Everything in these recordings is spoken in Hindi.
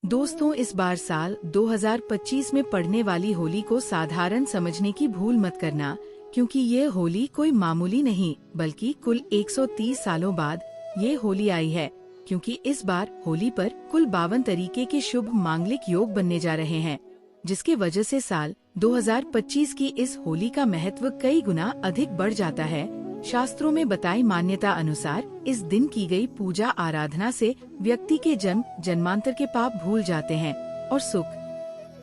दोस्तों, इस बार साल 2025 में पड़ने वाली होली को साधारण समझने की भूल मत करना, क्योंकि ये होली कोई मामूली नहीं बल्कि कुल 130 सालों बाद ये होली आई है। क्योंकि इस बार होली पर कुल 52 तरीके के शुभ मांगलिक योग बनने जा रहे हैं, जिसके वजह से साल 2025 की इस होली का महत्व कई गुना अधिक बढ़ जाता है। शास्त्रों में बताई मान्यता अनुसार इस दिन की गई पूजा आराधना से व्यक्ति के जन्म जन्मांतर के पाप भूल जाते हैं और सुख,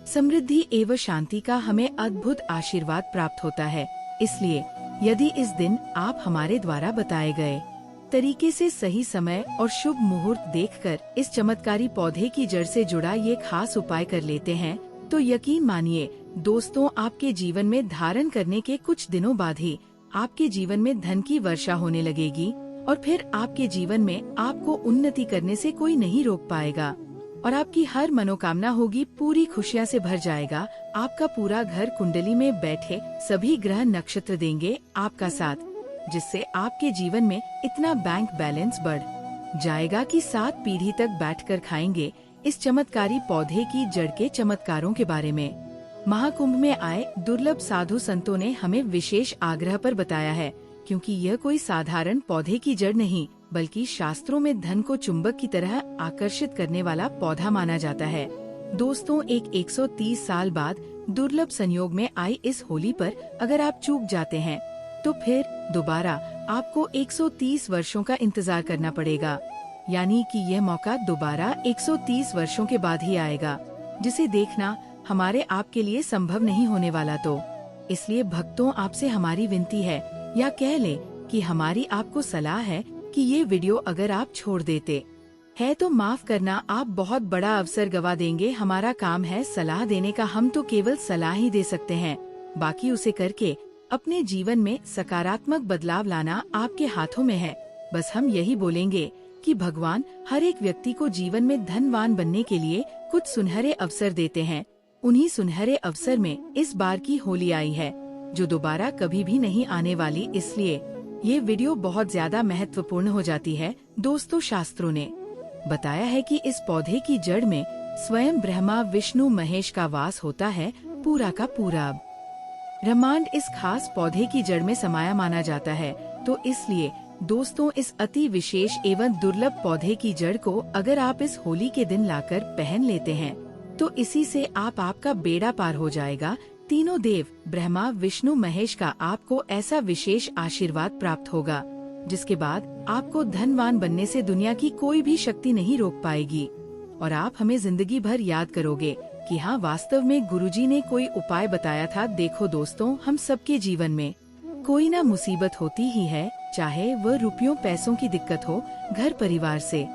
समृद्धि एवं शांति का हमें अद्भुत आशीर्वाद प्राप्त होता है। इसलिए यदि इस दिन आप हमारे द्वारा बताए गए तरीके से सही समय और शुभ मुहूर्त देखकर इस चमत्कारी पौधे की जड़ से जुड़ा ये खास उपाय कर लेते हैं, तो यकीन मानिए दोस्तों, आपके जीवन में धारण करने के कुछ दिनों बाद ही आपके जीवन में धन की वर्षा होने लगेगी और फिर आपके जीवन में आपको उन्नति करने से कोई नहीं रोक पाएगा और आपकी हर मनोकामना होगी पूरी खुशियां से भर जाएगा। आपका पूरा घर कुंडली में बैठे सभी ग्रह नक्षत्र देंगे आपका साथ, जिससे आपके जीवन में इतना बैंक बैलेंस बढ़ जाएगा कि 7 पीढ़ी तक बैठकर खाएंगे इस चमत्कारी पौधे की जड़ के चमत्कारों के बारे में। महाकुंभ में आए दुर्लभ साधु संतों ने हमें विशेष आग्रह पर बताया है, क्योंकि यह कोई साधारण पौधे की जड़ नहीं बल्कि शास्त्रों में धन को चुंबक की तरह आकर्षित करने वाला पौधा माना जाता है। दोस्तों, एक 130 साल बाद दुर्लभ संयोग में आई इस होली पर अगर आप चूक जाते हैं तो फिर दोबारा आपको 130 वर्षों का इंतजार करना पड़ेगा। यानी कि यह मौका दोबारा 130 वर्षों के बाद ही आएगा, जिसे देखना हमारे आपके लिए संभव नहीं होने वाला। तो इसलिए भक्तों, आपसे हमारी विनती है, या कह ले कि हमारी आपको सलाह है कि ये वीडियो अगर आप छोड़ देते है तो माफ करना, आप बहुत बड़ा अवसर गवा देंगे। हमारा काम है सलाह देने का, हम तो केवल सलाह ही दे सकते हैं, बाकी उसे करके अपने जीवन में सकारात्मक बदलाव लाना आपके हाथों में है। बस हम यही बोलेंगे कि भगवान हर एक व्यक्ति को जीवन में धनवान बनने के लिए कुछ सुनहरे अवसर देते हैं। उन्हीं सुनहरे अवसर में इस बार की होली आई है, जो दोबारा कभी भी नहीं आने वाली। इसलिए ये वीडियो बहुत ज्यादा महत्वपूर्ण हो जाती है। दोस्तों, शास्त्रों ने बताया है कि इस पौधे की जड़ में स्वयं ब्रह्मा विष्णु महेश का वास होता है। पूरा का पूरा ब्रह्मांड इस खास पौधे की जड़ में समाया माना जाता है। तो इसलिए दोस्तों, इस अति विशेष एवं दुर्लभ पौधे की जड़ को अगर आप इस होली के दिन लाकर पहन लेते हैं तो इसी से आपका बेड़ा पार हो जाएगा। तीनों देव ब्रह्मा विष्णु महेश का आपको ऐसा विशेष आशीर्वाद प्राप्त होगा, जिसके बाद आपको धनवान बनने से दुनिया की कोई भी शक्ति नहीं रोक पाएगी और आप हमें जिंदगी भर याद करोगे कि हाँ, वास्तव में गुरुजी ने कोई उपाय बताया था। देखो दोस्तों, हम सबके जीवन में कोई ना मुसीबत होती ही है, चाहे वह रुपयों पैसों की दिक्कत हो, घर परिवार से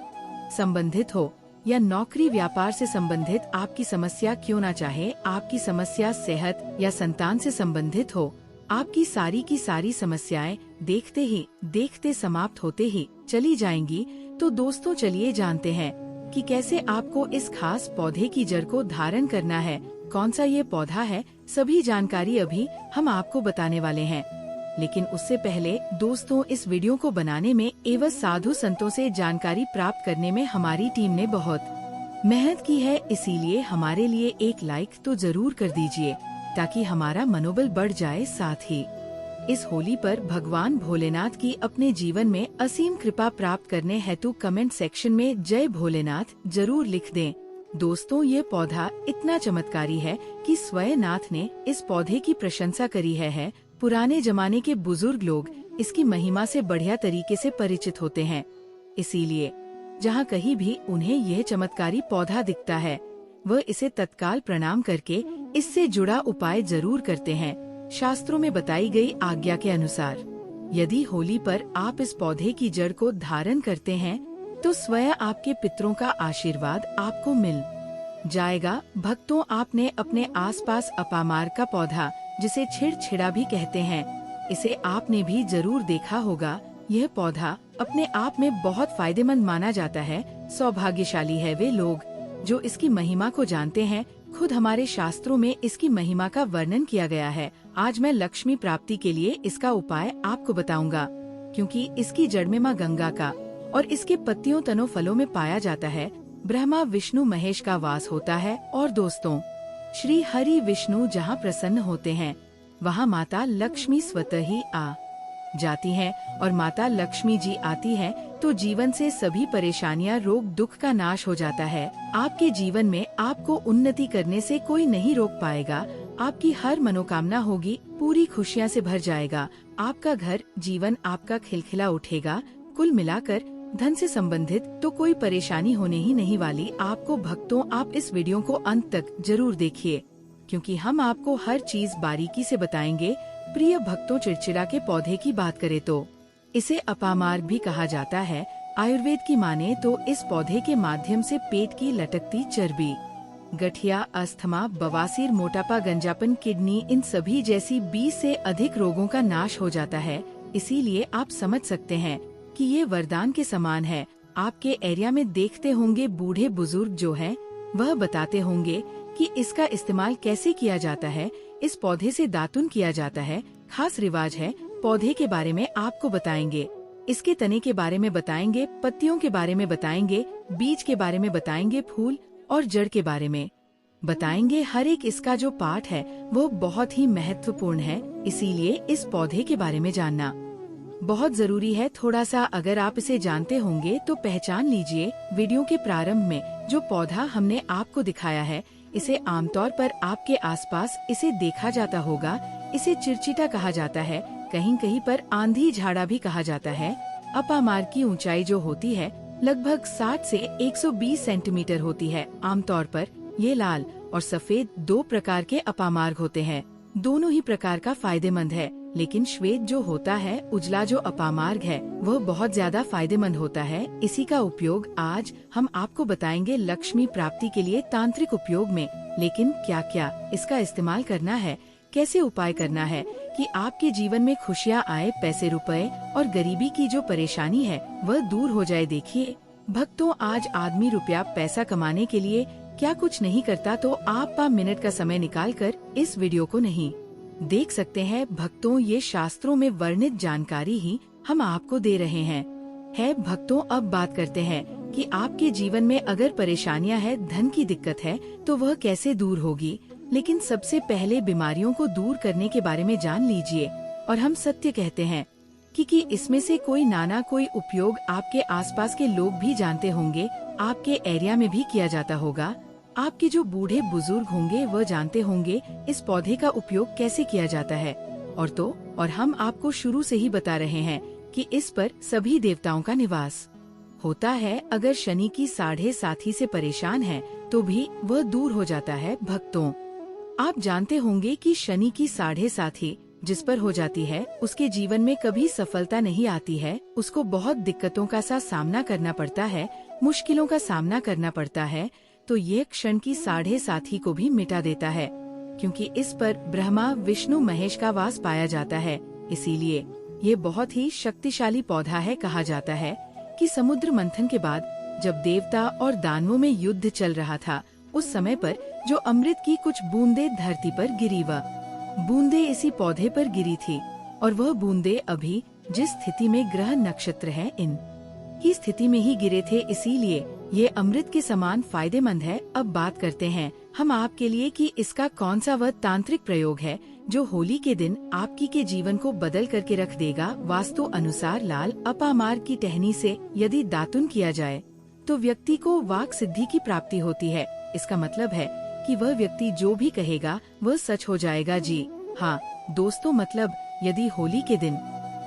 संबंधित हो या नौकरी व्यापार से संबंधित आपकी समस्या क्यों ना चाहे, आपकी समस्या सेहत या संतान से संबंधित हो, आपकी सारी की सारी समस्याएं देखते समाप्त होते ही चली जाएंगी। तो दोस्तों, चलिए जानते हैं कि कैसे आपको इस खास पौधे की जड़ को धारण करना है, कौन सा ये पौधा है। सभी जानकारी अभी हम आपको बताने वाले हैं, लेकिन उससे पहले दोस्तों, इस वीडियो को बनाने में एवं साधु संतों से जानकारी प्राप्त करने में हमारी टीम ने बहुत मेहनत की है। इसीलिए हमारे लिए एक लाइक तो जरूर कर दीजिए, ताकि हमारा मनोबल बढ़ जाए। साथ ही इस होली पर भगवान भोलेनाथ की अपने जीवन में असीम कृपा प्राप्त करने हेतु कमेंट सेक्शन में जय भोलेनाथ जरूर लिख दें। दोस्तों, ये पौधा इतना चमत्कारी है कि स्वयं नाथ ने इस पौधे की प्रशंसा करी है। पुराने जमाने के बुजुर्ग लोग इसकी महिमा से बढ़िया तरीके से परिचित होते हैं। इसीलिए जहाँ कहीं भी उन्हें यह चमत्कारी पौधा दिखता है, वह इसे तत्काल प्रणाम करके इससे जुड़ा उपाय जरूर करते हैं। शास्त्रों में बताई गई आज्ञा के अनुसार यदि होली पर आप इस पौधे की जड़ को धारण करते हैं तो स्वयं आपके पितरों का आशीर्वाद आपको मिल जाएगा। भक्तों, आपने अपने आसपास अपामार का पौधा, जिसे छिड़छिड़ा भी कहते हैं, इसे आपने भी जरूर देखा होगा। यह पौधा अपने आप में बहुत फायदेमंद माना जाता है। सौभाग्यशाली है वे लोग जो इसकी महिमा को जानते हैं। खुद हमारे शास्त्रों में इसकी महिमा का वर्णन किया गया है। आज मैं लक्ष्मी प्राप्ति के लिए इसका उपाय आपको बताऊंगा, क्योंकि इसकी जड़ में माँ गंगा का और इसके पत्तियों तनों फलों में पाया जाता है ब्रह्मा विष्णु महेश का वास होता है। और दोस्तों, श्री हरि विष्णु जहाँ प्रसन्न होते हैं वहाँ माता लक्ष्मी स्वतः ही आ जाती हैं। और माता लक्ष्मी जी आती हैं तो जीवन से सभी परेशानियां, रोग, दुख का नाश हो जाता है। आपके जीवन में आपको उन्नति करने से कोई नहीं रोक पाएगा। आपकी हर मनोकामना होगी, पूरी खुशियां से भर जाएगा। आपका घर, जीवन आपका खिलखिला उठेगा। कुल मिलाकर धन से संबंधित तो कोई परेशानी होने ही नहीं वाली। आपको भक्तों, आप इस वीडियो को अंत तक जरूर देखिए, क्योंकि हम आपको हर चीज बारीकी से बताएंगे। प्रिय भक्तों, चिड़चिड़ा के पौधे की बात करें तो इसे अपामार्ग भी कहा जाता है। आयुर्वेद की माने तो इस पौधे के माध्यम से पेट की लटकती चर्बी, गठिया, अस्थमा, बवासीर, मोटापा, गंजापन, किडनी, इन सभी जैसी 20 से अधिक रोगों का नाश हो जाता है। इसीलिए आप समझ सकते हैं कि ये वरदान के समान है। आपके एरिया में देखते होंगे बूढ़े बुजुर्ग जो हैं, वह बताते होंगे कि इसका इस्तेमाल कैसे किया जाता है। इस पौधे से दातुन किया जाता है, खास रिवाज है। पौधे के बारे में आपको बताएंगे, इसके तने के बारे में बताएंगे, पत्तियों के बारे में बताएंगे, बीज के बारे में बताएंगे, फूल और जड़ के बारे में बताएंगे। हर एक इसका जो पार्ट है वो बहुत ही महत्वपूर्ण है। इसीलिए इस पौधे के बारे में जानना बहुत जरूरी है। थोड़ा सा अगर आप इसे जानते होंगे तो पहचान लीजिए। वीडियो के प्रारंभ में जो पौधा हमने आपको दिखाया है, इसे आमतौर पर आपके आसपास इसे देखा जाता होगा। इसे चिरचिटा कहा जाता है, कहीं कहीं पर आंधी झाड़ा भी कहा जाता है। अपामार्ग की ऊंचाई जो होती है लगभग 60 से 120 सेंटीमीटर होती है। आमतौर पर ये लाल और सफेद दो प्रकार के अपामार्ग होते हैं। दोनों ही प्रकार का फायदेमंद है, लेकिन श्वेत जो होता है, उजला जो अपामार्ग है, वह बहुत ज्यादा फायदेमंद होता है। इसी का उपयोग आज हम आपको बताएंगे लक्ष्मी प्राप्ति के लिए तांत्रिक उपयोग में। लेकिन क्या क्या इसका इस्तेमाल करना है, कैसे उपाय करना है कि आपके जीवन में खुशियाँ आए, पैसे रुपए और गरीबी की जो परेशानी है वह दूर हो जाए। देखिए भक्तों, आज आदमी रुपया पैसा कमाने के लिए क्या कुछ नहीं करता, तो आप 5 मिनट का समय निकालकर इस वीडियो को नहीं देख सकते हैं। भक्तों, ये शास्त्रों में वर्णित जानकारी ही हम आपको दे रहे हैं। भक्तों, अब बात करते हैं कि आपके जीवन में अगर परेशानियां है, धन की दिक्कत है, तो वह कैसे दूर होगी। लेकिन सबसे पहले बीमारियों को दूर करने के बारे में जान लीजिए। और हम सत्य कहते हैं कि इसमें से कोई नाना कोई उपयोग आपके आसपास के लोग भी जानते होंगे, आपके एरिया में भी किया जाता होगा। आपके जो बूढ़े बुजुर्ग होंगे वह जानते होंगे इस पौधे का उपयोग कैसे किया जाता है। और हम आपको शुरू से ही बता रहे हैं कि इस पर सभी देवताओं का निवास होता है। अगर शनि की 7.5 से परेशान है तो भी वह दूर हो जाता है। भक्तों, आप जानते होंगे कि शनि की 7.5 जिस पर हो जाती है, उसके जीवन में कभी सफलता नहीं आती है। उसको बहुत दिक्कतों का सामना करना पड़ता है, मुश्किलों का सामना करना पड़ता है। तो ये क्षण की 7.5 को भी मिटा देता है, क्योंकि इस पर ब्रह्मा विष्णु महेश का वास पाया जाता है। इसीलिए ये बहुत ही शक्तिशाली पौधा है। कहा जाता है कि समुद्र मंथन के बाद जब देवता और दानवों में युद्ध चल रहा था, उस समय पर जो अमृत की कुछ बूंदे धरती पर गिरी, वह बूंदे इसी पौधे पर गिरी थी। और वह बूंदे अभी जिस स्थिति में ग्रह नक्षत्र हैं, इन की स्थिति में ही गिरे थे। इसीलिए ये अमृत के समान फायदेमंद है। अब बात करते हैं हम आपके लिए कि इसका कौन सा वह तांत्रिक प्रयोग है जो होली के दिन आपकी के जीवन को बदल करके रख देगा। वास्तु अनुसार लाल अपामार्ग की टहनी से यदि दातुन किया जाए तो व्यक्ति को वाक सिद्धि की प्राप्ति होती है। इसका मतलब है कि वह व्यक्ति जो भी कहेगा वह सच हो जाएगा। जी हाँ दोस्तों, मतलब यदि होली के दिन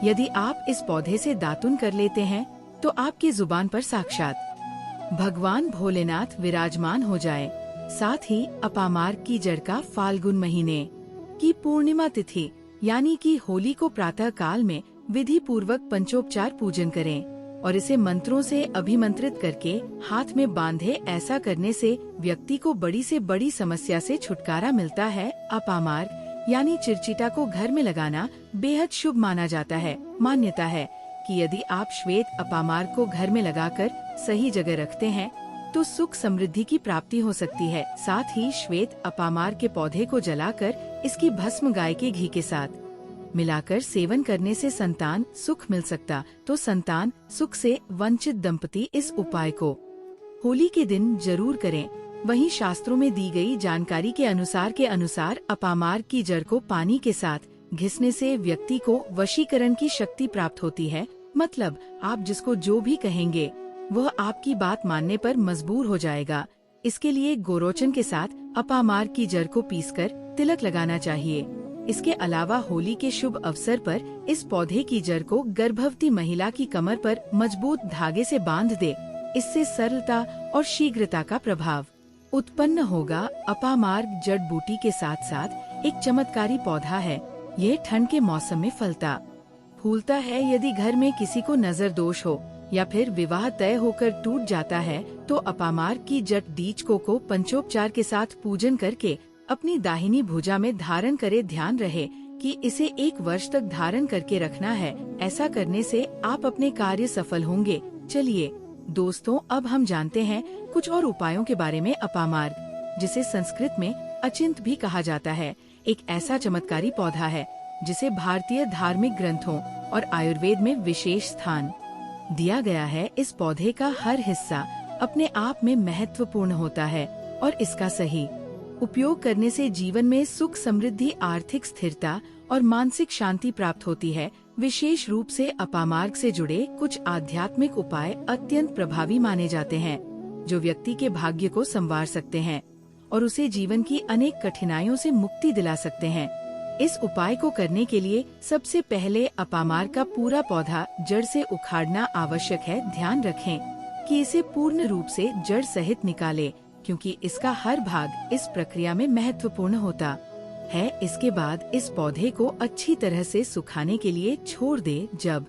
यदि आप इस पौधे से दातुन कर लेते हैं तो आपकी जुबान पर साक्षात भगवान भोलेनाथ विराजमान हो जाए। साथ ही अपामार्ग की जड़ का फाल्गुन महीने की पूर्णिमा तिथि यानी कि होली को प्रातः काल में विधि पूर्वक पंचोपचार पूजन करें और इसे मंत्रों से अभिमंत्रित करके हाथ में बांधे। ऐसा करने से व्यक्ति को बड़ी से बड़ी समस्या से छुटकारा मिलता है। अपामार्ग यानी चिरचिटा को घर में लगाना बेहद शुभ माना जाता है। मान्यता है कि यदि आप श्वेत अपामार्ग को घर में लगाकर सही जगह रखते हैं तो सुख समृद्धि की प्राप्ति हो सकती है। साथ ही श्वेत अपामार्ग के पौधे को जलाकर इसकी भस्म गाय के घी के साथ मिलाकर सेवन करने से संतान सुख मिल सकता। तो संतान सुख से वंचित दंपति इस उपाय को होली के दिन जरूर करें। वहीं शास्त्रों में दी गई जानकारी के अनुसार अपामार्ग की जड़ को पानी के साथ घिसने से व्यक्ति को वशीकरण की शक्ति प्राप्त होती है। मतलब आप जिसको जो भी कहेंगे वह आपकी बात मानने पर मजबूर हो जाएगा। इसके लिए गोरोचन के साथ अपामार्ग की जड़ को पीसकर तिलक लगाना चाहिए। इसके अलावा होली के शुभ अवसर पर इस पौधे की जड़ को गर्भवती महिला की कमर पर मजबूत धागे से बांध दे। इससे सरलता और शीघ्रता का प्रभाव उत्पन्न होगा। अपामार्ग जड़ बूटी के साथ साथ एक चमत्कारी पौधा है। यह ठंड के मौसम में फूलता है। यदि घर में किसी को नजर दोष हो या फिर विवाह तय होकर टूट जाता है तो अपामार्ग की जड़ डीचको को पंचोपचार के साथ पूजन करके अपनी दाहिनी भुजा में धारण करे। ध्यान रहे कि इसे 1 वर्ष तक धारण करके रखना है। ऐसा करने से आप अपने कार्य सफल होंगे। चलिए दोस्तों, अब हम जानते हैं कुछ और उपायों के बारे में। अपामार्ग, जिसे संस्कृत में अचिंत भी कहा जाता है, एक ऐसा चमत्कारी पौधा है जिसे भारतीय धार्मिक ग्रंथों और आयुर्वेद में विशेष स्थान दिया गया है। इस पौधे का हर हिस्सा अपने आप में महत्वपूर्ण होता है और इसका सही उपयोग करने से जीवन में सुख, समृद्धि, आर्थिक स्थिरता और मानसिक शांति प्राप्त होती है। विशेष रूप से अपामार्ग से जुड़े कुछ आध्यात्मिक उपाय अत्यंत प्रभावी माने जाते हैं, जो व्यक्ति के भाग्य को संवार सकते हैं और उसे जीवन की अनेक कठिनाइयों से मुक्ति दिला सकते हैं। इस उपाय को करने के लिए सबसे पहले अपामार्ग का पूरा पौधा जड़ से उखाड़ना आवश्यक है। ध्यान रखें कि इसे पूर्ण रूप से जड़ सहित निकालें, क्योंकि इसका हर भाग इस प्रक्रिया में महत्वपूर्ण होता है। इसके बाद इस पौधे को अच्छी तरह से सुखाने के लिए छोड़ दे। जब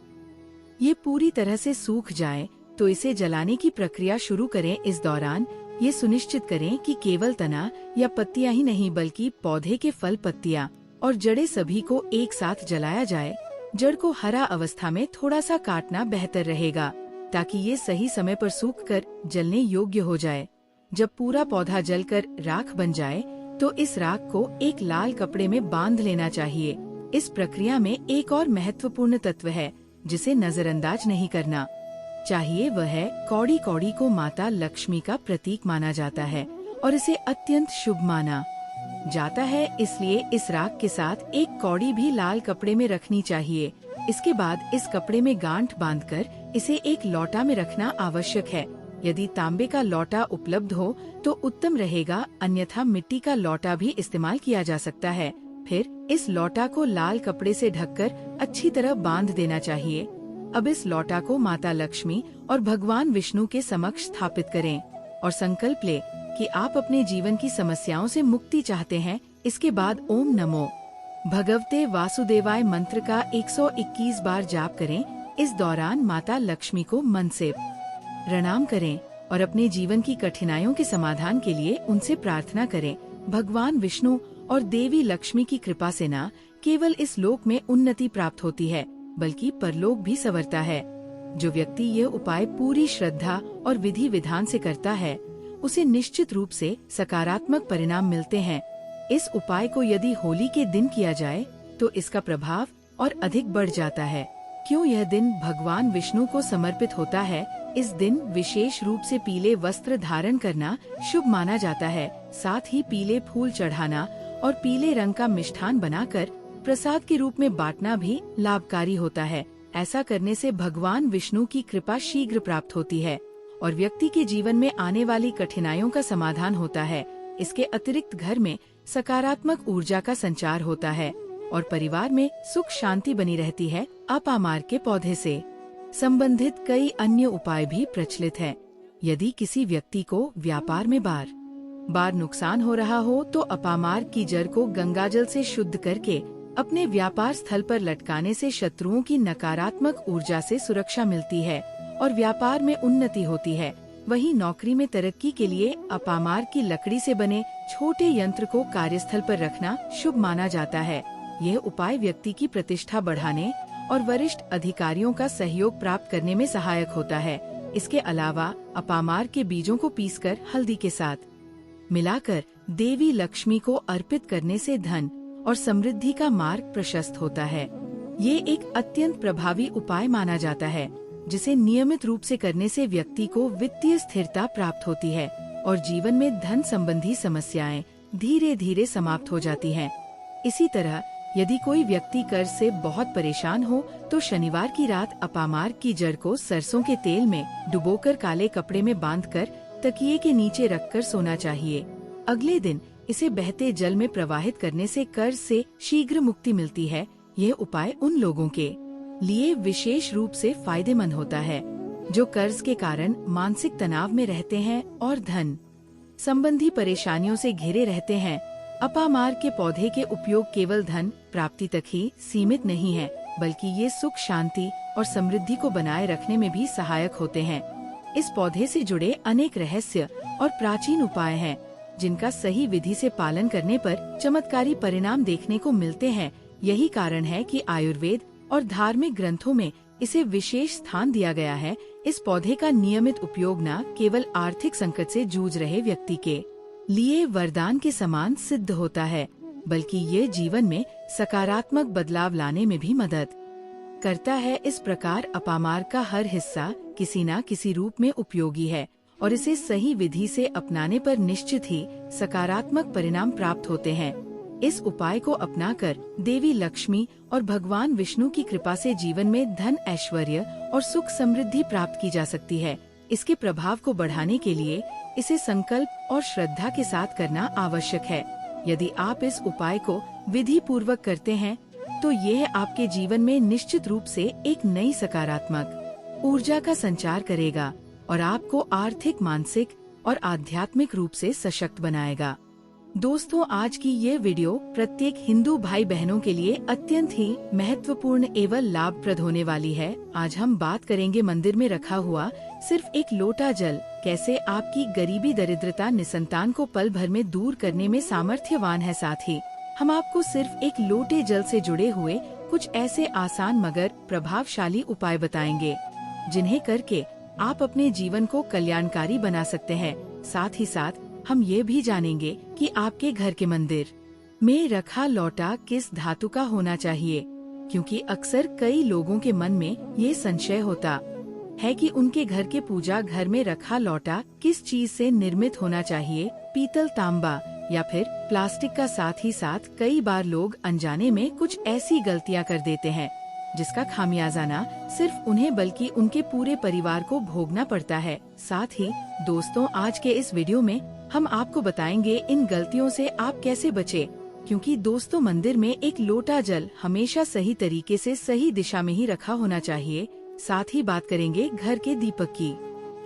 ये पूरी तरह से सूख जाए तो इसे जलाने की प्रक्रिया शुरू करें। इस दौरान ये सुनिश्चित करें कि केवल तना या पत्तियां ही नहीं बल्कि पौधे के फल, पत्तियां और जड़ें सभी को एक साथ जलाया जाए। जड़ को हरा अवस्था में थोड़ा सा काटना बेहतर रहेगा ताकि ये सही समय पर सूखकर जलने योग्य हो जाए। जब पूरा पौधा जलकर राख बन जाए तो इस राख को एक लाल कपड़े में बांध लेना चाहिए। इस प्रक्रिया में एक और महत्वपूर्ण तत्व है जिसे नजरअंदाज नहीं करना चाहिए, वह है कौड़ी। कौड़ी को माता लक्ष्मी का प्रतीक माना जाता है और इसे अत्यंत शुभ माना जाता है। इसलिए इस राख के साथ एक कौड़ी भी लाल कपड़े में रखनी चाहिए। इसके बाद इस कपड़े में गांठ बांधकर इसे एक लौटा में रखना आवश्यक है। यदि तांबे का लौटा उपलब्ध हो तो उत्तम रहेगा, अन्यथा मिट्टी का लौटा भी इस्तेमाल किया जा सकता है। फिर इस लौटा को लाल कपड़े से ढककर अच्छी तरह बांध देना चाहिए। अब इस लौटा को माता लक्ष्मी और भगवान विष्णु के समक्ष स्थापित करें और संकल्प ले कि आप अपने जीवन की समस्याओं से मुक्ति चाहते हैं। इसके बाद ओम नमो भगवते वासुदेवाय मंत्र का 121 बार जाप करें। इस दौरान माता लक्ष्मी को मन से प्रणाम करें और अपने जीवन की कठिनाइयों के समाधान के लिए उनसे प्रार्थना करें। भगवान विष्णु और देवी लक्ष्मी की कृपा से न केवल इस लोक में उन्नति प्राप्त होती है बल्कि परलोक भी संवरता है। जो व्यक्ति ये उपाय पूरी श्रद्धा और विधि विधान से करता है उसे निश्चित रूप से सकारात्मक परिणाम मिलते हैं। इस उपाय को यदि होली के दिन किया जाए तो इसका प्रभाव और अधिक बढ़ जाता है। क्यों यह दिन भगवान विष्णु को समर्पित होता है। इस दिन विशेष रूप से पीले वस्त्र धारण करना शुभ माना जाता है। साथ ही पीले फूल चढ़ाना और पीले रंग का मिष्ठान बनाकर प्रसाद के रूप में बांटना भी लाभकारी होता है। ऐसा करने से भगवान विष्णु की कृपा शीघ्र प्राप्त होती है और व्यक्ति के जीवन में आने वाली कठिनाइयों का समाधान होता है। इसके अतिरिक्त घर में सकारात्मक ऊर्जा का संचार होता है और परिवार में सुख शांति बनी रहती है। अपामार्ग के पौधे से संबंधित कई अन्य उपाय भी प्रचलित हैं। यदि किसी व्यक्ति को व्यापार में बार नुकसान हो रहा हो तो अपामार्ग की जड़ को गंगाजल से शुद्ध करके अपने व्यापार स्थल पर लटकाने से शत्रुओं की नकारात्मक ऊर्जा से सुरक्षा मिलती है और व्यापार में उन्नति होती है। वहीं नौकरी में तरक्की के लिए अपामार्ग की लकड़ी से बने छोटे यंत्र को कार्यस्थल पर रखना शुभ माना जाता है। यह उपाय व्यक्ति की प्रतिष्ठा बढ़ाने और वरिष्ठ अधिकारियों का सहयोग प्राप्त करने में सहायक होता है। इसके अलावा अपामार्ग के बीजों को पीसकर हल्दी के साथ मिलाकर देवी लक्ष्मी को अर्पित करने से धन और समृद्धि का मार्ग प्रशस्त होता है। ये एक अत्यंत प्रभावी उपाय माना जाता है। जिसे नियमित रूप से करने से व्यक्ति को वित्तीय स्थिरता प्राप्त होती है और जीवन में धन संबंधी समस्याएं धीरे धीरे समाप्त हो जाती हैं। इसी तरह यदि कोई व्यक्ति कर्ज से बहुत परेशान हो तो शनिवार की रात अपामार्ग की जड़ को सरसों के तेल में डुबोकर काले कपड़े में बांधकर तकिए के नीचे रखकर सोना चाहिए। अगले दिन इसे बहते जल में प्रवाहित करने से कर्ज से शीघ्र मुक्ति मिलती है। यह उपाय उन लोगों के लिए विशेष रूप से फायदेमंद होता है जो कर्ज के कारण मानसिक तनाव में रहते हैं और धन संबंधी परेशानियों से घिरे रहते हैं। अपामार्ग के पौधे के उपयोग केवल धन प्राप्ति तक ही सीमित नहीं है, बल्कि ये सुख, शांति और समृद्धि को बनाए रखने में भी सहायक होते हैं। इस पौधे से जुड़े अनेक रहस्य और प्राचीन उपाय हैं, जिनका सही विधि से पालन करने पर चमत्कारी परिणाम देखने को मिलते हैं। यही कारण है कि आयुर्वेद और धार्मिक ग्रंथों में इसे विशेष स्थान दिया गया है। इस पौधे का नियमित उपयोग न केवल आर्थिक संकट से जूझ रहे व्यक्ति के लिए वरदान के समान सिद्ध होता है, बल्कि ये जीवन में सकारात्मक बदलाव लाने में भी मदद करता है। इस प्रकार अपामार्ग का हर हिस्सा किसी न किसी रूप में उपयोगी है और इसे सही विधि से अपनाने पर निश्चित ही सकारात्मक परिणाम प्राप्त होते हैं। इस उपाय को अपनाकर देवी लक्ष्मी और भगवान विष्णु की कृपा से जीवन में धन, ऐश्वर्य और सुख समृद्धि प्राप्त की जा सकती है। इसके प्रभाव को बढ़ाने के लिए इसे संकल्प और श्रद्धा के साथ करना आवश्यक है। यदि आप इस उपाय को विधि पूर्वक करते हैं तो यह आपके जीवन में निश्चित रूप से एक नई सकारात्मक ऊर्जा का संचार करेगा और आपको आर्थिक, मानसिक और आध्यात्मिक रूप से सशक्त बनाएगा। दोस्तों, आज की ये वीडियो प्रत्येक हिंदू भाई बहनों के लिए अत्यंत ही महत्वपूर्ण एवं लाभप्रद होने वाली है। आज हम बात करेंगे मंदिर में रखा हुआ सिर्फ एक लोटा जल कैसे आपकी गरीबी, दरिद्रता, निसंतान को पल भर में दूर करने में सामर्थ्यवान है। साथ ही हम आपको सिर्फ एक लोटे जल से जुड़े हुए कुछ ऐसे आसान मगर प्रभावशाली उपाय बताएंगे जिन्हें करके आप अपने जीवन को कल्याणकारी बना सकते हैं। साथ ही साथ हम ये भी जानेंगे कि आपके घर के मंदिर में रखा लोटा किस धातु का होना चाहिए, क्योंकि अक्सर कई लोगों के मन में ये संशय होता है कि उनके घर के पूजा घर में रखा लोटा किस चीज से निर्मित होना चाहिए, पीतल, तांबा या फिर प्लास्टिक का। साथ ही साथ कई बार लोग अनजाने में कुछ ऐसी गलतियां कर देते हैं जिसका खामियाजा न सिर्फ उन्हें बल्कि उनके पूरे परिवार को भोगना पड़ता है। साथ ही दोस्तों, आज के इस वीडियो में हम आपको बताएंगे इन गलतियों से आप कैसे बचें, क्योंकि दोस्तों मंदिर में एक लोटा जल हमेशा सही तरीके से सही दिशा में ही रखा होना चाहिए। साथ ही बात करेंगे घर के दीपक की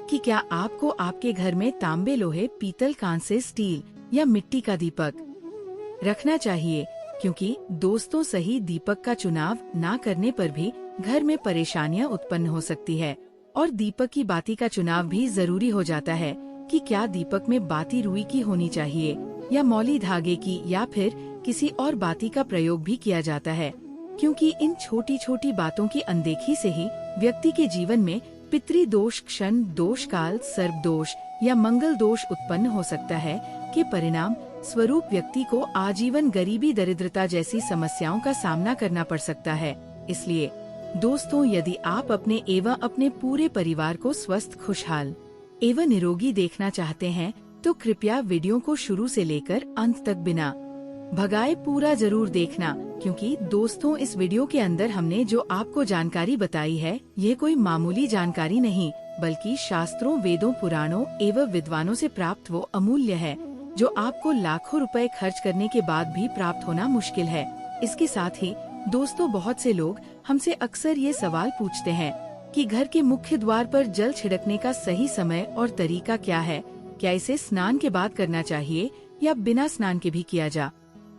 कि क्या आपको आपके घर में तांबे, लोहे, पीतल, कांसे, स्टील या मिट्टी का दीपक रखना चाहिए, क्योंकि दोस्तों सही दीपक का चुनाव ना करने पर भी घर में परेशानियां उत्पन्न हो सकती है। और दीपक की बाती का चुनाव भी जरूरी हो जाता है कि क्या दीपक में बाती रुई की होनी चाहिए या मौली धागे की या फिर किसी और बाती का प्रयोग भी किया जाता है, क्योंकि इन छोटी छोटी बातों की अनदेखी से ही व्यक्ति के जीवन में पितृदोष, क्षण दोष, काल सर्प दोष या मंगल दोष उत्पन्न हो सकता है के परिणाम स्वरूप व्यक्ति को आजीवन गरीबी, दरिद्रता जैसी समस्याओं का सामना करना पड़ सकता है। इसलिए दोस्तों, यदि आप अपने एवं अपने पूरे परिवार को स्वस्थ, खुशहाल एवं निरोगी देखना चाहते हैं तो कृपया वीडियो को शुरू से लेकर अंत तक बिना भगाए पूरा जरूर देखना, क्योंकि दोस्तों इस वीडियो के अंदर हमने जो आपको जानकारी बताई है ये कोई मामूली जानकारी नहीं, बल्कि शास्त्रों, वेदों, पुराणों एवं विद्वानों से प्राप्त वो अमूल्य है जो आपको लाखों रुपए खर्च करने के बाद भी प्राप्त होना मुश्किल है। इसके साथ ही दोस्तों, बहुत से लोग हमसे अक्सर ये सवाल पूछते हैं कि घर के मुख्य द्वार पर जल छिड़कने का सही समय और तरीका क्या है। क्या इसे स्नान के बाद करना चाहिए या बिना स्नान के भी किया जा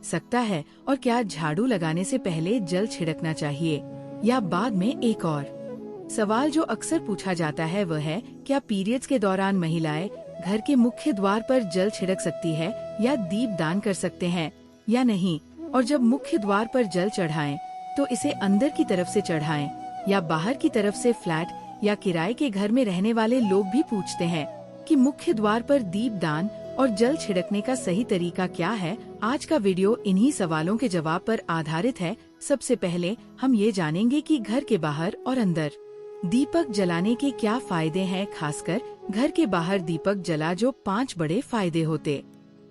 सकता है, और क्या झाड़ू लगाने से पहले जल छिड़कना चाहिए या बाद में। एक और सवाल जो अक्सर पूछा जाता है वह है, क्या पीरियड्स के दौरान महिलाएं घर के मुख्य द्वार पर जल छिड़क सकती है या दीप दान कर सकते हैं या नहीं, और जब मुख्य द्वार पर जल चढ़ाएं तो इसे अंदर की तरफ से चढ़ाएं या बाहर की तरफ से। फ्लैट या किराए के घर में रहने वाले लोग भी पूछते हैं कि मुख्य द्वार पर दीप दान और जल छिड़कने का सही तरीका क्या है। आज का वीडियो इन्हीं सवालों के जवाब पर आधारित है। सबसे पहले हम ये जानेंगे कि घर के बाहर और अंदर दीपक जलाने के क्या फायदे हैं? खासकर घर के बाहर दीपक जला जो 5 बड़े फायदे होते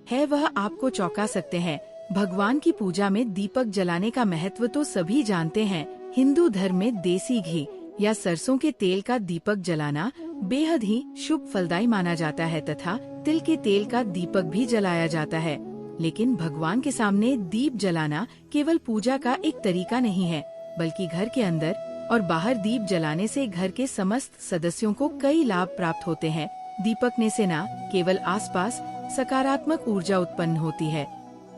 हैं वह आपको चौंका सकते हैं। भगवान की पूजा में दीपक जलाने का महत्व तो सभी जानते हैं। हिंदू धर्म में देसी घी या सरसों के तेल का दीपक जलाना बेहद ही शुभ फलदायी माना जाता है तथा तिल के तेल का दीपक भी जलाया जाता है। लेकिन भगवान के सामने दीप जलाना केवल पूजा का एक तरीका नहीं है, बल्कि घर के अंदर और बाहर दीप जलाने से घर के समस्त सदस्यों को कई लाभ प्राप्त होते हैं। दीपकने से न केवल आसपास सकारात्मक ऊर्जा उत्पन्न होती है,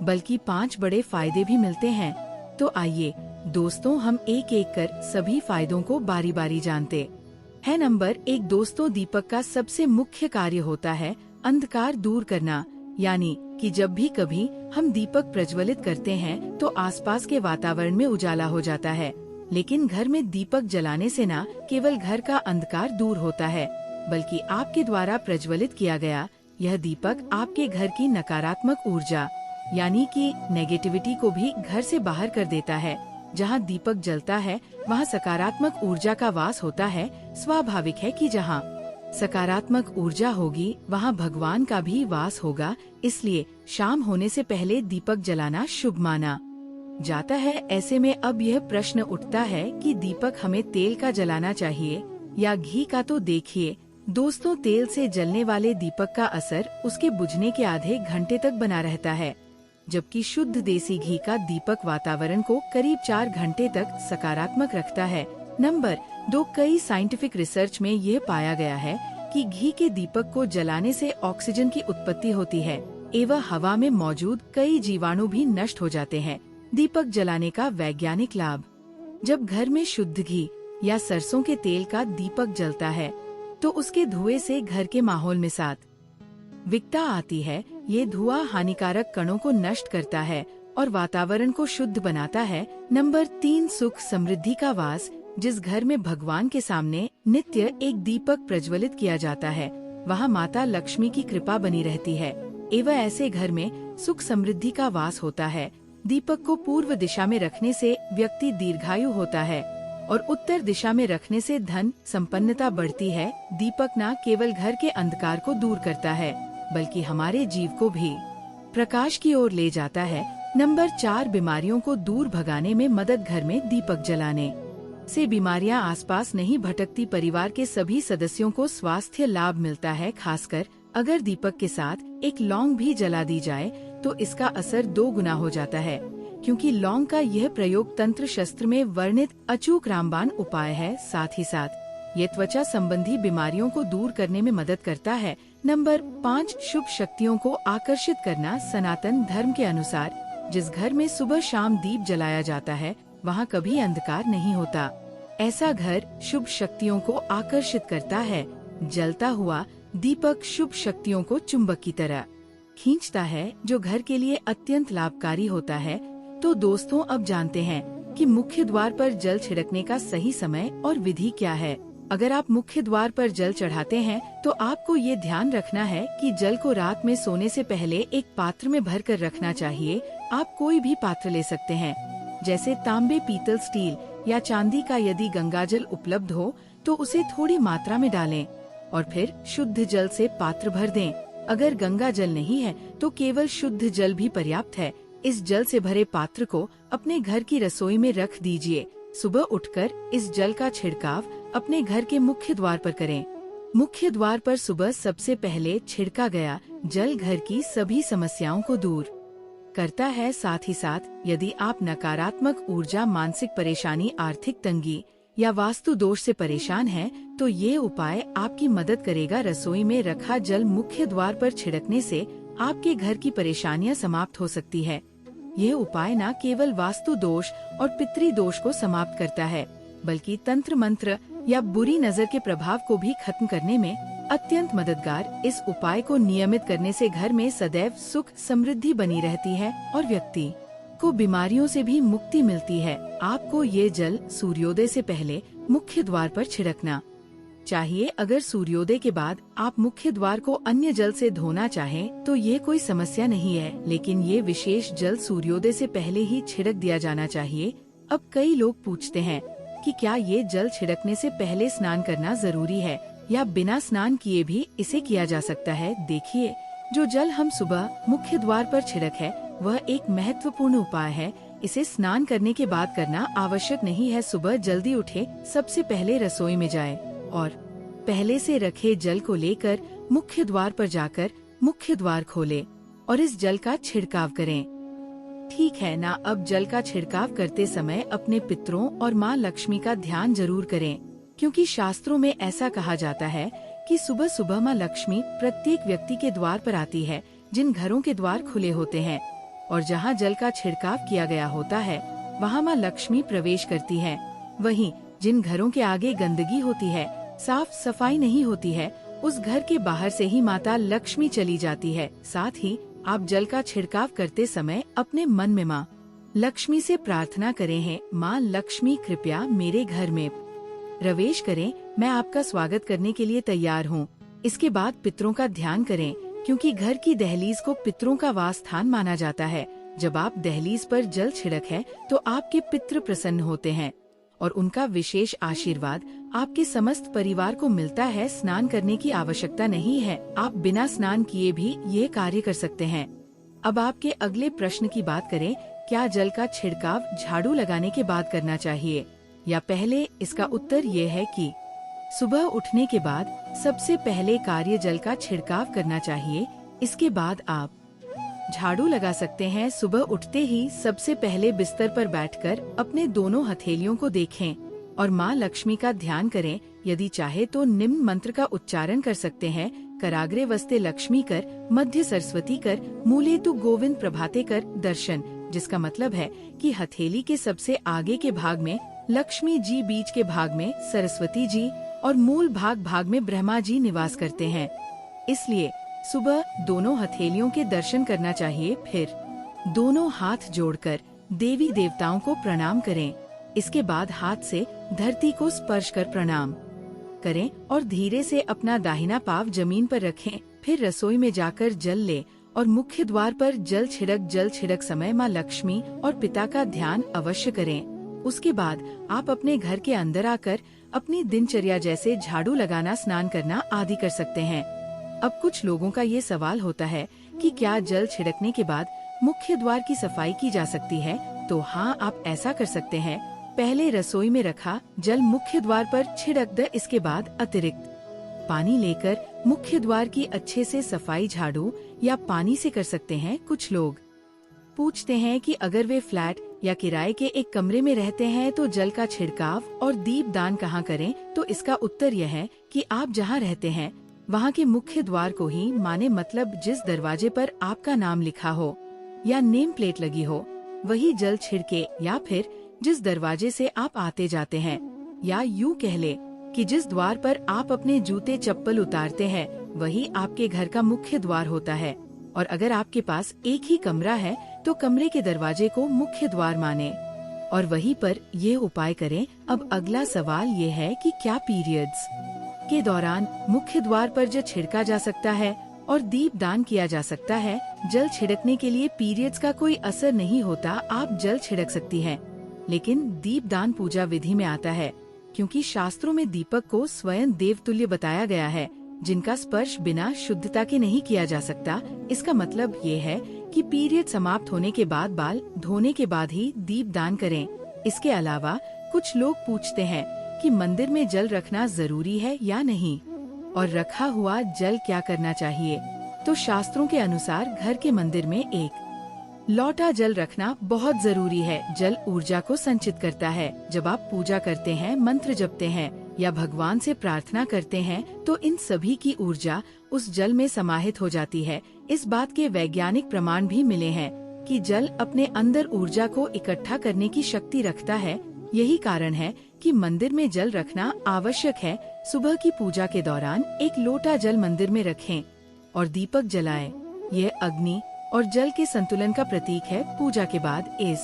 बल्कि 5 बड़े फायदे भी मिलते हैं। तो आइए दोस्तों, हम एक एक कर सभी फायदों को बारी बारी जानते हैं। नंबर 1 दोस्तों, दीपक का सबसे मुख्य कार्य होता है अंधकार दूर करना। यानी कि जब भी कभी हम दीपक प्रज्वलित करते हैं तो आसपास के वातावरण में उजाला हो जाता है। लेकिन घर में दीपक जलाने से न केवल घर का अंधकार दूर होता है, बल्कि आपके द्वारा प्रज्वलित किया गया यह दीपक आपके घर की नकारात्मक ऊर्जा यानी कि नेगेटिविटी को भी घर से बाहर कर देता है। जहाँ दीपक जलता है वहाँ सकारात्मक ऊर्जा का वास होता है। स्वाभाविक है कि जहाँ सकारात्मक ऊर्जा होगी वहाँ भगवान का भी वास होगा। इसलिए शाम होने से पहले दीपक जलाना शुभ माना जाता है। ऐसे में अब यह प्रश्न उठता है कि दीपक हमें तेल का जलाना चाहिए या घी का? तो देखिए दोस्तों, तेल से जलने वाले दीपक का असर उसके बुझने के आधे घंटे तक बना रहता है, जबकि शुद्ध देसी घी का दीपक वातावरण को करीब 4 घंटे तक सकारात्मक रखता है। नंबर 2 कई साइंटिफिक रिसर्च में यह पाया गया है कि घी के दीपक को जलाने से ऑक्सीजन की उत्पत्ति होती है एवं हवा में मौजूद कई जीवाणु भी नष्ट हो जाते हैं। दीपक जलाने का वैज्ञानिक लाभ। जब घर में शुद्ध घी या सरसों के तेल का दीपक जलता है तो उसके धुएं से घर के माहौल में सात्विकता आती है। ये धुआं हानिकारक कणों को नष्ट करता है और वातावरण को शुद्ध बनाता है। नंबर 3 सुख समृद्धि का वास। जिस घर में भगवान के सामने नित्य एक दीपक प्रज्वलित किया जाता है वहाँ माता लक्ष्मी की कृपा बनी रहती है एवं ऐसे घर में सुख समृद्धि का वास होता है। दीपक को पूर्व दिशा में रखने से व्यक्ति दीर्घायु होता है और उत्तर दिशा में रखने से धन संपन्नता बढ़ती है। दीपक न केवल घर के अंधकार को दूर करता है, बल्कि हमारे जीव को भी प्रकाश की ओर ले जाता है। नंबर 4 बीमारियों को दूर भगाने में मदद। घर में दीपक जलाने से बीमारियां आसपास नहीं भटकती। परिवार के सभी सदस्यों को स्वास्थ्य लाभ मिलता है। खासकर अगर दीपक के साथ एक लौंग भी जला दी जाए तो इसका असर 2 गुना हो जाता है, क्योंकि लौंग का यह प्रयोग तंत्र शास्त्र में वर्णित अचूक रामबाण उपाय है। साथ ही साथ ये त्वचा संबंधी बीमारियों को दूर करने में मदद करता है। नंबर 5 शुभ शक्तियों को आकर्षित करना। सनातन धर्म के अनुसार जिस घर में सुबह शाम दीप जलाया जाता है वहाँ कभी अंधकार नहीं होता। ऐसा घर शुभ शक्तियों को आकर्षित करता है। जलता हुआ दीपक शुभ शक्तियों को चुंबक की तरह खींचता है, जो घर के लिए अत्यंत लाभकारी होता है। तो दोस्तों, अब जानते हैं कि मुख्य द्वार पर जल छिड़कने का सही समय और विधि क्या है। अगर आप मुख्य द्वार पर जल चढ़ाते हैं तो आपको ये ध्यान रखना है कि जल को रात में सोने से पहले एक पात्र में भर कर रखना चाहिए। आप कोई भी पात्र ले सकते हैं, जैसे तांबे, पीतल, स्टील या चांदी का। यदि गंगाजल उपलब्ध हो तो उसे थोड़ी मात्रा में डालें और फिर शुद्ध जल से पात्र भर दें। अगर गंगा जल नहीं है तो केवल शुद्ध जल भी पर्याप्त है। इस जल से भरे पात्र को अपने घर की रसोई में रख दीजिए। सुबह उठकर इस जल का छिड़काव अपने घर के मुख्य द्वार पर करें। मुख्य द्वार पर सुबह सबसे पहले छिड़का गया जल घर की सभी समस्याओं को दूर करता है। साथ ही साथ यदि आप नकारात्मक ऊर्जा, मानसिक परेशानी, आर्थिक तंगी या वास्तु दोष से परेशान हैं, तो ये उपाय आपकी मदद करेगा। रसोई में रखा जल मुख्य द्वार पर छिड़कने से आपके घर की परेशानियां समाप्त हो सकती है। यह उपाय न केवल वास्तु दोष और पितृ दोष को समाप्त करता है, बल्कि तंत्र मंत्र या बुरी नजर के प्रभाव को भी खत्म करने में अत्यंत मददगार। इस उपाय को नियमित करने से घर में सदैव सुख समृद्धि बनी रहती है और व्यक्ति को बीमारियों से भी मुक्ति मिलती है। आपको ये जल सूर्योदय से पहले मुख्य द्वार पर छिड़कना चाहिए। अगर सूर्योदय के बाद आप मुख्य द्वार को अन्य जल से धोना चाहें तो ये कोई समस्या नहीं है, लेकिन ये विशेष जल सूर्योदय से पहले ही छिड़क दिया जाना चाहिए। अब कई लोग पूछते हैं कि क्या ये जल छिड़कने से पहले स्नान करना जरूरी है या बिना स्नान किए भी इसे किया जा सकता है। देखिए, जो जल हम सुबह मुख्य द्वार पर छिड़क है वह एक महत्वपूर्ण उपाय है। इसे स्नान करने के बाद करना आवश्यक नहीं है। सुबह जल्दी उठे, सबसे पहले रसोई में जाए और पहले से रखे जल को लेकर मुख्य द्वार पर जाकर मुख्य द्वार खोले और इस जल का छिड़काव करें। ठीक है ना। अब जल का छिड़काव करते समय अपने पितरों और माँ लक्ष्मी का ध्यान जरूर करें, क्योंकि शास्त्रों में ऐसा कहा जाता है कि सुबह सुबह माँ लक्ष्मी प्रत्येक व्यक्ति के द्वार पर आती है जिन घरों के द्वार खुले होते हैं, और जहाँ जल का छिड़काव किया गया होता है वहाँ माँ लक्ष्मी प्रवेश करती है। वहीं जिन घरों के आगे गंदगी होती है, साफ सफाई नहीं होती है, उस घर के बाहर से ही माता लक्ष्मी चली जाती है। साथ ही आप जल का छिड़काव करते समय अपने मन में माँ लक्ष्मी से प्रार्थना करें हैं, माँ लक्ष्मी कृपया मेरे घर में प्रवेश करें, मैं आपका स्वागत करने के लिए तैयार हूँ। इसके बाद पितरों का ध्यान करें, क्योंकि घर की दहलीज को पितरों का वास स्थान माना जाता है। जब आप दहलीज पर जल छिड़क है तो आपके पितृ प्रसन्न होते हैं और उनका विशेष आशीर्वाद आपके समस्त परिवार को मिलता है। स्नान करने की आवश्यकता नहीं है, आप बिना स्नान किए भी ये कार्य कर सकते हैं। अब आपके अगले प्रश्न की बात करें, क्या जल का छिड़काव झाड़ू लगाने के बाद करना चाहिए या पहले? इसका उत्तर ये है कि सुबह उठने के बाद सबसे पहले कार्य जल का छिड़काव करना चाहिए। इसके बाद आप झाड़ू लगा सकते हैं। सुबह उठते ही सबसे पहले बिस्तर पर बैठकर अपने दोनों हथेलियों को देखें और माँ लक्ष्मी का ध्यान करें। यदि चाहे तो निम्न मंत्र का उच्चारण कर सकते हैं, कराग्रे वस्ते लक्ष्मी कर, मध्य सरस्वती कर, मूले तु गोविंद प्रभाते कर दर्शन, जिसका मतलब है कि हथेली के सबसे आगे के भाग में लक्ष्मी जी, बीच के भाग में सरस्वती जी और मूल भाग में ब्रह्मा जी निवास करते हैं। इसलिए सुबह दोनों हथेलियों के दर्शन करना चाहिए। फिर दोनों हाथ जोड़कर देवी देवताओं को प्रणाम करें। इसके बाद हाथ से धरती को स्पर्श कर प्रणाम करें और धीरे से अपना दाहिना पाँव जमीन पर रखें। फिर रसोई में जाकर जल ले और मुख्य द्वार पर जल छिड़क समय माँ लक्ष्मी और पिता का ध्यान अवश्य करें। उसके बाद आप अपने घर के अंदर आकर अपनी दिनचर्या जैसे झाड़ू लगाना, स्नान करना आदि कर सकते हैं। अब कुछ लोगों का ये सवाल होता है कि क्या जल छिड़कने के बाद मुख्य द्वार की सफाई की जा सकती है? तो हाँ, आप ऐसा कर सकते हैं। पहले रसोई में रखा जल मुख्य द्वार पर छिड़क दे। इसके बाद अतिरिक्त पानी लेकर मुख्य द्वार की अच्छे से सफाई झाड़ू या पानी से कर सकते हैं। कुछ लोग पूछते हैं कि अगर वे फ्लैट या किराए के एक कमरे में रहते हैं तो जल का छिड़काव और दीप दान कहाँ करें? तो इसका उत्तर यह है कि आप जहाँ रहते हैं वहाँ के मुख्य द्वार को ही माने, मतलब जिस दरवाजे पर आपका नाम लिखा हो या नेम प्लेट लगी हो वही जल छिड़के, या फिर जिस दरवाजे से आप आते जाते हैं, या यूँ कह ले कि जिस द्वार पर आप अपने जूते चप्पल उतारते हैं वही आपके घर का मुख्य द्वार होता है। और अगर आपके पास एक ही कमरा है तो कमरे के दरवाजे को मुख्य द्वार माने और वहीं पर ये उपाय करें। अब अगला सवाल ये है कि क्या पीरियड्स के दौरान मुख्य द्वार पर जल छिड़का जा सकता है और दीप दान किया जा सकता है? जल छिड़कने के लिए पीरियड्स का कोई असर नहीं होता, आप जल छिड़क सकती हैं। लेकिन दीप दान पूजा विधि में आता है, क्योंकि शास्त्रों में दीपक को स्वयं देवतुल्य बताया गया है, जिनका स्पर्श बिना शुद्धता के नहीं किया जा सकता। इसका मतलब ये है कि पीरियड समाप्त होने के बाद बाल धोने के बाद ही दीप दान करें। इसके अलावा कुछ लोग पूछते हैं कि मंदिर में जल रखना जरूरी है या नहीं, और रखा हुआ जल क्या करना चाहिए? तो शास्त्रों के अनुसार घर के मंदिर में एक लौटा जल रखना बहुत जरूरी है। जल ऊर्जा को संचित करता है। जब आप पूजा करते हैं, मंत्र जपते हैं या भगवान से प्रार्थना करते हैं तो इन सभी की ऊर्जा उस जल में समाहित हो जाती है। इस बात के वैज्ञानिक प्रमाण भी मिले हैं कि जल अपने अंदर ऊर्जा को इकट्ठा करने की शक्ति रखता है। यही कारण है कि मंदिर में जल रखना आवश्यक है। सुबह की पूजा के दौरान एक लोटा जल मंदिर में रखें और दीपक जलाएं। यह अग्नि और जल के संतुलन का प्रतीक है। पूजा के बाद इस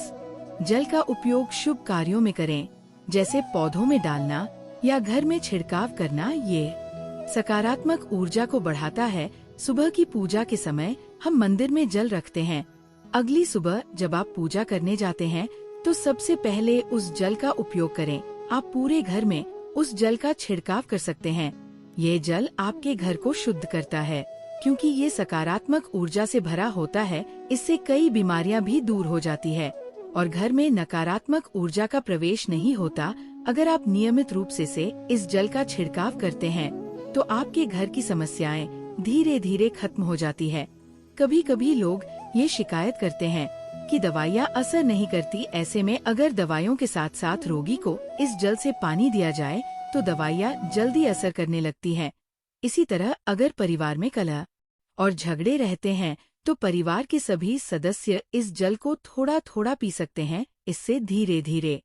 जल का उपयोग शुभ कार्यों में करें, जैसे पौधों में डालना या घर में छिड़काव करना। ये सकारात्मक ऊर्जा को बढ़ाता है। सुबह की पूजा के समय हम मंदिर में जल रखते हैं। अगली सुबह जब आप पूजा करने जाते हैं तो सबसे पहले उस जल का उपयोग करें। आप पूरे घर में उस जल का छिड़काव कर सकते हैं। ये जल आपके घर को शुद्ध करता है, क्योंकि ये सकारात्मक ऊर्जा से भरा होता है। इससे कई बीमारियां भी दूर हो जाती है और घर में नकारात्मक ऊर्जा का प्रवेश नहीं होता। अगर आप नियमित रूप से इस जल का छिड़काव करते हैं तो आपके घर की समस्याएं धीरे धीरे खत्म हो जाती है। कभी कभी लोग ये शिकायत करते हैं कि दवाइयाँ असर नहीं करती। ऐसे में अगर दवाइयों के साथ साथ रोगी को इस जल से पानी दिया जाए तो दवाइयाँ जल्दी असर करने लगती हैं। इसी तरह अगर परिवार में कलह और झगड़े रहते हैं तो परिवार के सभी सदस्य इस जल को थोड़ा थोड़ा पी सकते हैं। इससे धीरे धीरे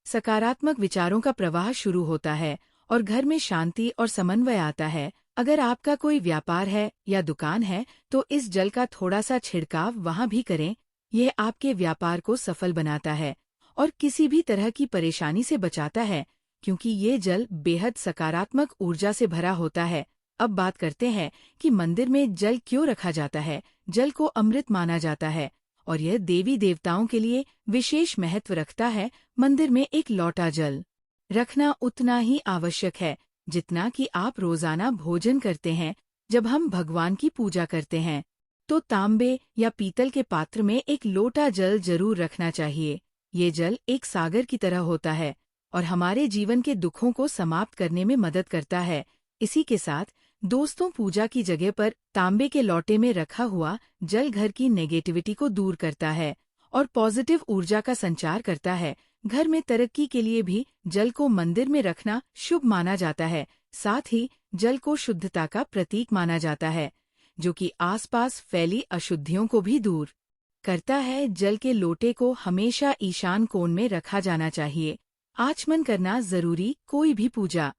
सकारात्मक विचारों का प्रवाह शुरू होता है और घर में शांति और समन्वय आता है। अगर आपका कोई व्यापार है या दुकान है तो इस जल का थोड़ा सा छिड़काव वहाँ भी करें। यह आपके व्यापार को सफल बनाता है और किसी भी तरह की परेशानी से बचाता है, क्योंकि ये जल बेहद सकारात्मक ऊर्जा से भरा होता है। अब बात करते हैं कि मंदिर में जल क्यों रखा जाता है। जल को अमृत माना जाता है और यह देवी देवताओं के लिए विशेष महत्व रखता है। मंदिर में एक लोटा जल रखना उतना ही आवश्यक है जितना कि आप रोजाना भोजन करते हैं। जब हम भगवान की पूजा करते हैं तो तांबे या पीतल के पात्र में एक लोटा जल जरूर रखना चाहिए। ये जल एक सागर की तरह होता है और हमारे जीवन के दुखों को समाप्त करने में मदद करता है। इसी के साथ दोस्तों, पूजा की जगह पर तांबे के लोटे में रखा हुआ जल घर की नेगेटिविटी को दूर करता है और पॉजिटिव ऊर्जा का संचार करता है। घर में तरक्की के लिए भी जल को मंदिर में रखना शुभ माना जाता है। साथ ही जल को शुद्धता का प्रतीक माना जाता है, जो कि आसपास फैली अशुद्धियों को भी दूर करता है। जल के लोटे को हमेशा ईशान कोण में रखा जाना चाहिए। आचमन करना जरूरी। कोई भी पूजा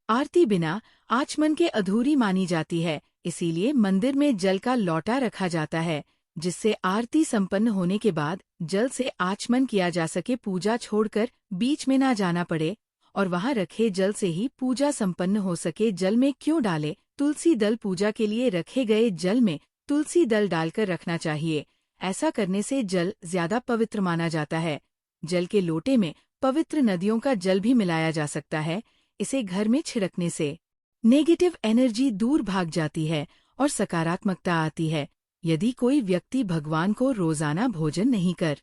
आरती बिना आचमन के अधूरी मानी जाती है। इसीलिए मंदिर में जल का लोटा रखा जाता है, जिससे आरती संपन्न होने के बाद जल से आचमन किया जा सके। पूजा छोड़कर बीच में ना जाना पड़े और वहां रखे जल से ही पूजा संपन्न हो सके। जल में क्यों डाले? तुलसी दल। पूजा के लिए रखे गए जल में तुलसी दल डालकर रखना चाहिए। ऐसा करने से जल ज्यादा पवित्र माना जाता है। जल के लोटे में पवित्र नदियों का जल भी मिलाया जा सकता है। इसे घर में छिड़कने से नेगेटिव एनर्जी दूर भाग जाती है और सकारात्मकता आती है। यदि कोई व्यक्ति भगवान को रोजाना भोजन नहीं कर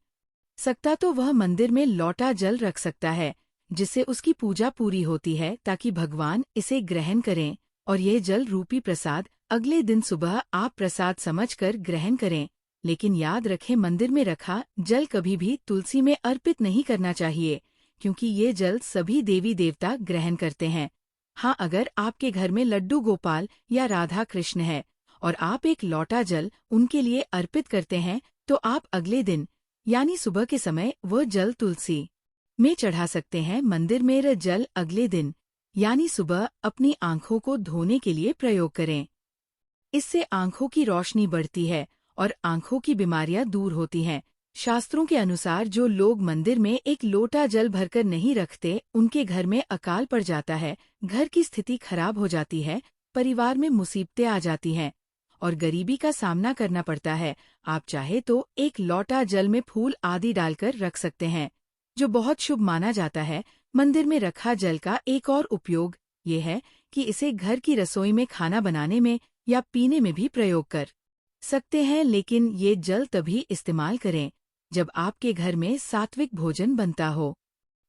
सकता तो वह मंदिर में लोटा जल रख सकता है, जिससे उसकी पूजा पूरी होती है, ताकि भगवान इसे ग्रहण करें। और यह जल रूपी प्रसाद अगले दिन सुबह आप प्रसाद समझकर ग्रहण करें। लेकिन याद रखें, मंदिर में रखा जल कभी भी तुलसी में अर्पित नहीं करना चाहिए, क्योंकि ये जल सभी देवी देवता ग्रहण करते हैं। हाँ, अगर आपके घर में लड्डू गोपाल या राधा कृष्ण है और आप एक लोटा जल उनके लिए अर्पित करते हैं, तो आप अगले दिन यानी सुबह के समय वह जल तुलसी में चढ़ा सकते हैं। मंदिर में यह जल अगले दिन यानी सुबह अपनी आंखों को धोने के लिए प्रयोग करें। इससे आंखों की रोशनी बढ़ती है और आंखों की बीमारियां दूर होती हैं। शास्त्रों के अनुसार जो लोग मंदिर में एक लोटा जल भरकर नहीं रखते, उनके घर में अकाल पड़ जाता है, घर की स्थिति खराब हो जाती है, परिवार में मुसीबतें आ जाती हैं और गरीबी का सामना करना पड़ता है। आप चाहे तो एक लोटा जल में फूल आदि डालकर रख सकते हैं, जो बहुत शुभ माना जाता है। मंदिर में रखा जल का एक और उपयोग ये है कि इसे घर की रसोई में खाना बनाने में या पीने में भी प्रयोग कर सकते हैं। लेकिन ये जल तभी इस्तेमाल करें जब आपके घर में सात्विक भोजन बनता हो।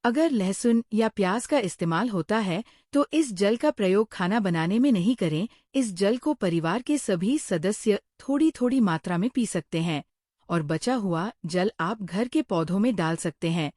अगर लहसुन या प्याज का इस्तेमाल होता है तो इस जल का प्रयोग खाना बनाने में नहीं करें। इस जल को परिवार के सभी सदस्य थोड़ी थोड़ी मात्रा में पी सकते हैं और बचा हुआ जल आप घर के पौधों में डाल सकते हैं।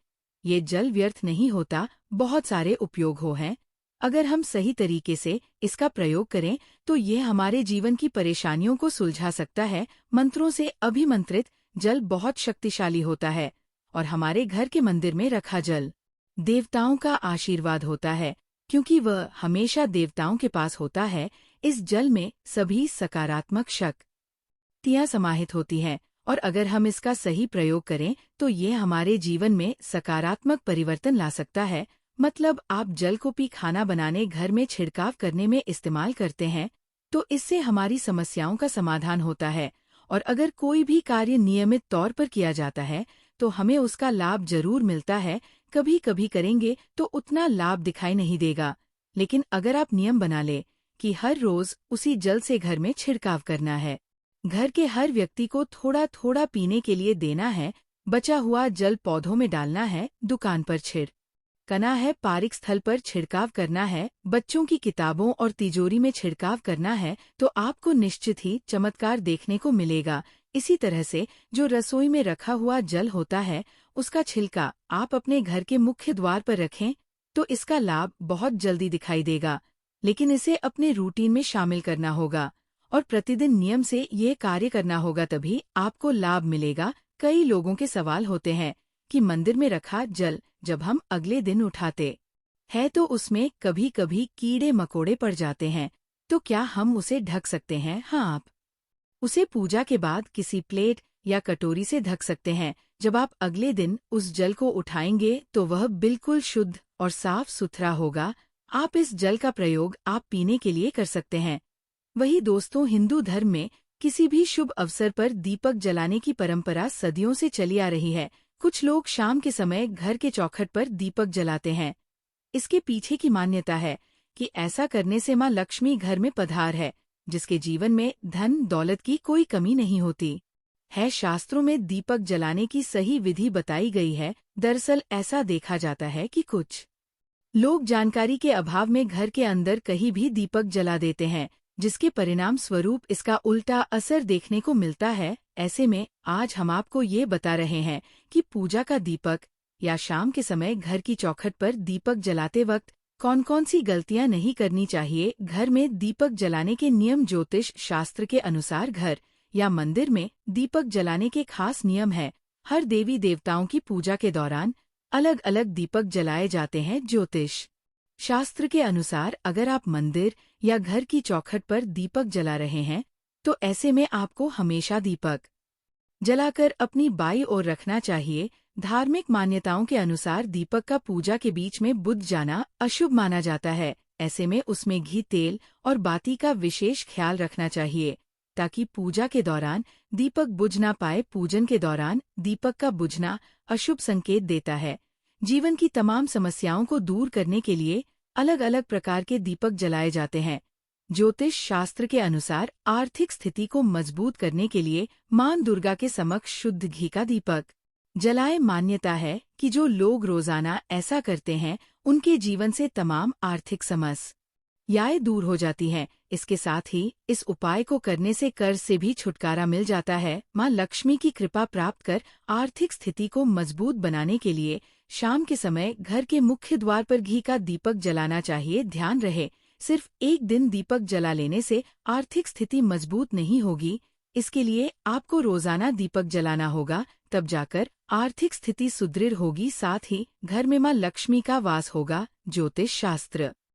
ये जल व्यर्थ नहीं होता, बहुत सारे उपयोग हैं। अगर हम सही तरीके से इसका प्रयोग करें तो ये हमारे जीवन की परेशानियों को सुलझा सकता है। मंत्रों से अभिमंत्रित जल बहुत शक्तिशाली होता है और हमारे घर के मंदिर में रखा जल देवताओं का आशीर्वाद होता है, क्योंकि वह हमेशा देवताओं के पास होता है। इस जल में सभी सकारात्मक शक्तियां समाहित होती हैं और अगर हम इसका सही प्रयोग करें तो ये हमारे जीवन में सकारात्मक परिवर्तन ला सकता है। मतलब आप जल को पी खाना बनाने, घर में छिड़काव करने में इस्तेमाल करते हैं तो इससे हमारी समस्याओं का समाधान होता है। और अगर कोई भी कार्य नियमित तौर पर किया जाता है तो हमें उसका लाभ जरूर मिलता है। कभी कभी करेंगे तो उतना लाभ दिखाई नहीं देगा। लेकिन अगर आप नियम बना ले कि हर रोज उसी जल से घर में छिड़काव करना है, घर के हर व्यक्ति को थोड़ा थोड़ा पीने के लिए देना है, बचा हुआ जल पौधों में डालना है, दुकान पर छिड़कना है, पार्क स्थल पर छिड़काव करना है, बच्चों की किताबों और तिजोरी में छिड़काव करना है, तो आपको निश्चित ही चमत्कार देखने को मिलेगा। इसी तरह से जो रसोई में रखा हुआ जल होता है, उसका छिलका आप अपने घर के मुख्य द्वार पर रखें तो इसका लाभ बहुत जल्दी दिखाई देगा। लेकिन इसे अपने रूटीन में शामिल करना होगा और प्रतिदिन नियम से ये कार्य करना होगा, तभी आपको लाभ मिलेगा। कई लोगों के सवाल होते हैं कि मंदिर में रखा जल जब हम अगले दिन उठाते हैं तो उसमें कभी कभी कीड़े मकोड़े पड़ जाते हैं, तो क्या हम उसे ढक सकते हैं? हाँ, आप उसे पूजा के बाद किसी प्लेट या कटोरी से ढक सकते हैं। जब आप अगले दिन उस जल को उठाएंगे तो वह बिल्कुल शुद्ध और साफ सुथरा होगा। आप इस जल का प्रयोग आप पीने के लिए कर सकते हैं। वही दोस्तों, हिंदू धर्म में किसी भी शुभ अवसर पर दीपक जलाने की परंपरा सदियों से चली आ रही है। कुछ लोग शाम के समय घर के चौखट पर दीपक जलाते हैं। इसके पीछे की मान्यता है कि ऐसा करने से माँ लक्ष्मी घर में पधार है, जिसके जीवन में धन दौलत की कोई कमी नहीं होती है। शास्त्रों में दीपक जलाने की सही विधि बताई गई है। दरअसल ऐसा देखा जाता है कि कुछ लोग जानकारी के अभाव में घर के अंदर कहीं भी दीपक जला देते हैं, जिसके परिणाम स्वरूप इसका उल्टा असर देखने को मिलता है। ऐसे में आज हम आपको ये बता रहे हैं कि पूजा का दीपक या शाम के समय घर की चौखट पर दीपक जलाते वक्त कौन कौन सी गलतियां नहीं करनी चाहिए। घर में दीपक जलाने के नियम। ज्योतिष शास्त्र के अनुसार घर या मंदिर में दीपक जलाने के खास नियम है। हर देवी देवताओं की पूजा के दौरान अलग अलग दीपक जलाए जाते हैं। ज्योतिष शास्त्र के अनुसार अगर आप मंदिर या घर की चौखट पर दीपक जला रहे हैं तो ऐसे में आपको हमेशा दीपक जलाकर अपनी बाईं ओर रखना चाहिए। धार्मिक मान्यताओं के अनुसार दीपक का पूजा के बीच में बुझ जाना अशुभ माना जाता है। ऐसे में उसमें घी, तेल और बाती का विशेष ख्याल रखना चाहिए ताकि पूजा के दौरान दीपक बुझ ना पाए। पूजन के दौरान दीपक का बुझना अशुभ संकेत देता है। जीवन की तमाम समस्याओं को दूर करने के लिए अलग अलग प्रकार के दीपक जलाए जाते हैं। ज्योतिष शास्त्र के अनुसार आर्थिक स्थिति को मजबूत करने के लिए मां दुर्गा के समक्ष शुद्ध घी का दीपक जलाए। मान्यता है कि जो लोग रोजाना ऐसा करते हैं उनके जीवन से तमाम आर्थिक समस्याएं दूर हो जाती हैं। इसके साथ ही इस उपाय को करने से कर्ज से भी छुटकारा मिल जाता है। मां लक्ष्मी की कृपा प्राप्त कर आर्थिक स्थिति को मजबूत बनाने के लिए शाम के समय घर के मुख्य द्वार पर घी का दीपक जलाना चाहिए। ध्यान रहे, सिर्फ एक दिन दीपक जला लेने से आर्थिक स्थिति मजबूत नहीं होगी। इसके लिए आपको रोजाना दीपक जलाना होगा, तब जाकर आर्थिक स्थिति सुदृढ़ होगी। साथ ही घर में मां लक्ष्मी का वास होगा। ज्योतिष शास्त्र